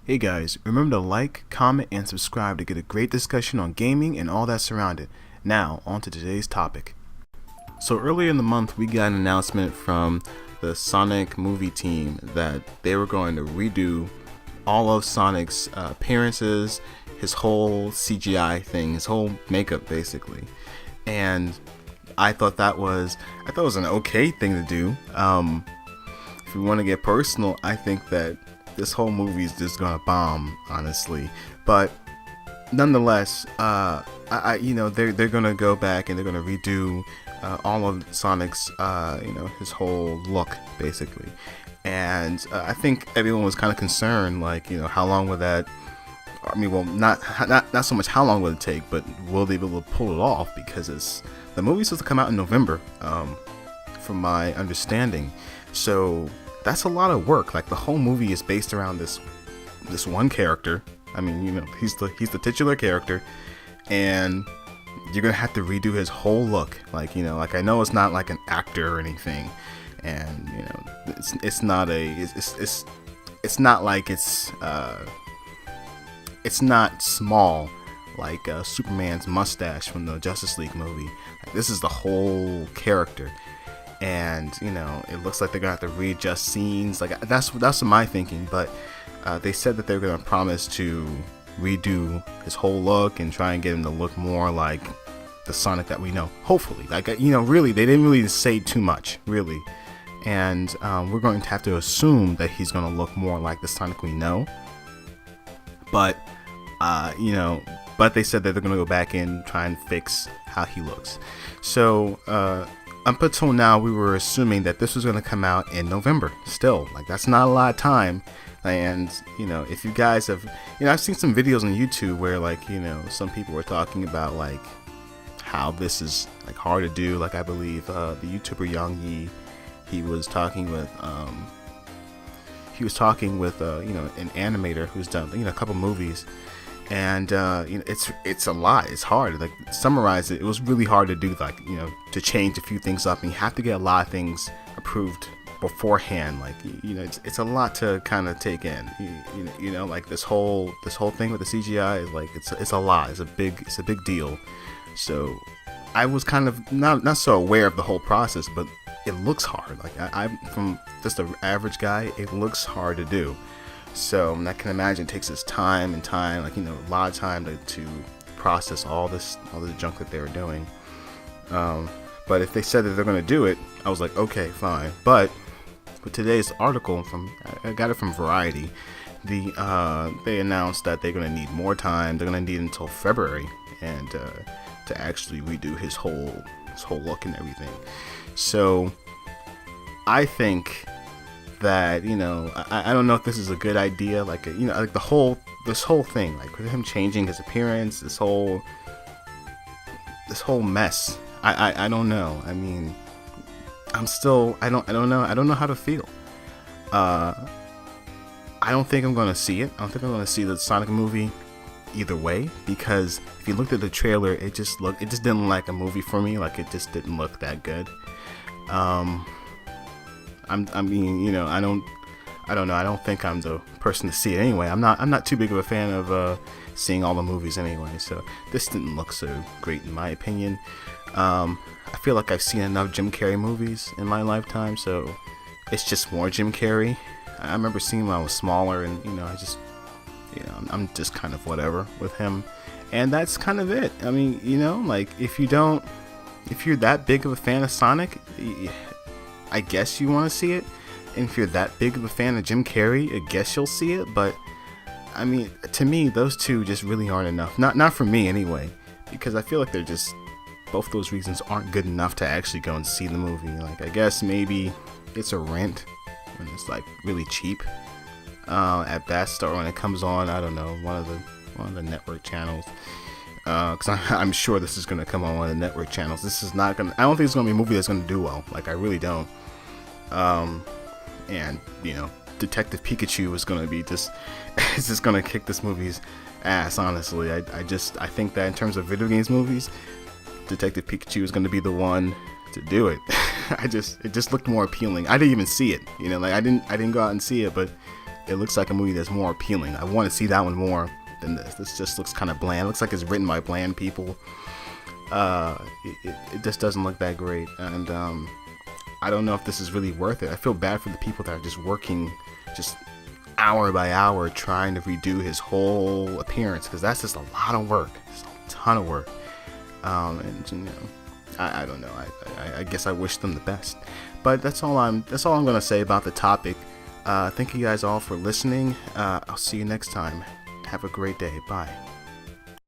Hey guys, remember to like, comment, and subscribe to get a great discussion on gaming and all that surrounded. Now, on to today's topic. So earlier in the month, we got an announcement from the Sonic movie team that they were going to redo all of Sonic's appearances, his whole CGI thing, his whole makeup basically. And I thought it was an okay thing to do. If we want to get personal, I think that this whole movie is just gonna bomb, honestly. But nonetheless, they're gonna go back and they're gonna redo all of Sonic's, his whole look basically. And I think everyone was kind of concerned, like, how long would that? I mean, well, not so much how long will it take, but will they be able to pull it off? Because the movie's supposed to come out in November, from my understanding. So that's a lot of work. Like, the whole movie is based around this one character. I mean, he's the titular character, and you're gonna have to redo his whole look. Like, I know it's not like an actor or anything, and it's not like it's not small like Superman's mustache from the Justice League movie. Like, this is the whole character, and it looks like they're gonna have to readjust scenes. Like, that's my thinking. But they said that they're gonna promise to redo his whole look and try and get him to look more like the Sonic that we know. Hopefully, like, really, they didn't really say too much, really, and we're going to have to assume that he's gonna look more like the Sonic we know. But but they said that they're gonna go back and try and fix how he looks. So up until now, we were assuming that this was going to come out in November. Still, like, that's not a lot of time. And if you guys have, I've seen some videos on YouTube where, like, some people were talking about, like, how this is, like, hard to do. Like, I believe the YouTuber Yang Yi, he was talking with an animator who's done a couple movies. And it's a lot. It's hard. Like, to summarize it, it was really hard to do. Like, to change a few things up, and you have to get a lot of things approved beforehand. Like, it's a lot to kind of take in. Like, this whole thing with the CGI is, like, it's a lot. It's a big deal. So I was kind of not so aware of the whole process, but it looks hard. Like, I'm from just an average guy, it looks hard to do. So I can imagine it takes its time, like, a lot of time to process all the junk that they were doing. But if they said that they're going to do it, I was like, okay, fine. But with today's article, I got it from Variety, they announced that they're going to need more time. They're going to need until February and to actually redo his whole look and everything. So I think that I don't know if this is a good idea, like, like this whole thing, like, with him changing his appearance, this whole mess. I don't know. I mean, I don't know how to feel. I don't think I'm gonna see it. I don't think I'm gonna see the Sonic movie either way, because if you looked at the trailer, it just didn't look like a movie for me. Like, it just didn't look that good. I don't know. I don't think I'm the person to see it anyway. I'm not too big of a fan of seeing all the movies anyway. So this didn't look so great in my opinion. I feel like I've seen enough Jim Carrey movies in my lifetime, so it's just more Jim Carrey. I remember seeing him when I was smaller, and I'm just kind of whatever with him, and that's kind of it. I mean, like, if you're that big of a fan of Sonic, I guess you want to see it. And if you're that big of a fan of Jim Carrey, I guess you'll see it. But I mean, to me, those two just really aren't enough. Not for me anyway, because I feel like they're just, both those reasons aren't good enough to actually go and see the movie. Like, I guess maybe it's a rent when it's, like, really cheap at best, or when it comes on, I don't know, one of the network channels. Because I'm sure this is going to come on one of the network channels. This is not going to, I don't think it's going to be a movie that's going to do well. Like, I really don't. And Detective Pikachu is going to be it's just going to kick this movie's ass, honestly. I think that in terms of video games movies, Detective Pikachu is going to be the one to do it. It just looked more appealing. I didn't even see it, like, I didn't go out and see it, but it looks like a movie that's more appealing. I want to see that one more than this. This just looks kind of bland. It looks like it's written by bland people. It just doesn't look that great, and I don't know if this is really worth it. I feel bad for the people that are just working just hour by hour trying to redo his whole appearance, because that's just a lot of work. It's a ton of work. And you know, I don't know. I guess I wish them the best. But that's all I'm gonna say about the topic. Thank you guys all for listening. I'll see you next time. Have a great day. Bye.